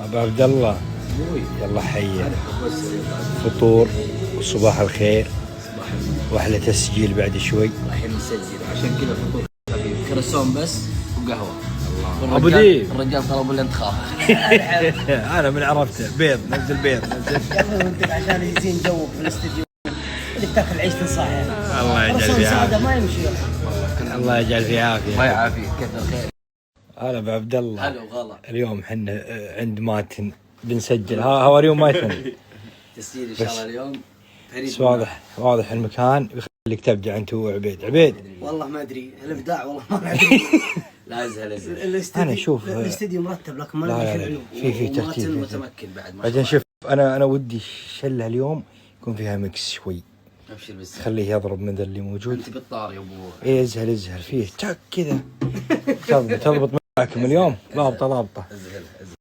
ابو عبد الله يلا حيه فطور وصباح الخير واحلى تسجيل بعد شوي. رايحين نسجل عشان كذا فطور خفيف كرسون بس وقهوه. الله ابو ديب الرجال طلب اللي انت خاف. انا من عرفته بيض نزل بيض نزل. يلا وانت عشان يزين جوك في الاستديو اللي بتاكل عيش تنصح يعني. الله يجعل رسول في سادة عافيه. ما يمشي. الله يجعل في الله عافيه. يعافيك كثر خير. هلا ابو عبد الله. هلا وغلا. اليوم حنا عند ماتن بنسجل. هاو ار يو ماتن. تسجيل ان شاء الله اليوم. بس واضح المكان يخليك تبدع انت وعبيد. والله ما ادري الابداع والله ما ادري. لا ازهل. انا اشوف الاستديو مرتب لكن ما لا ادري في ترتيب. متمكن بعد ما بعدين شوف انا ودي الشله اليوم يكون فيها ميكس شوي. ابشر بس. خليه يضرب من ذا اللي موجود. انت بالطار يا ابو. ايه ازهل فيه تك كذا. تضبط معكم اليوم ضابطه. ازهل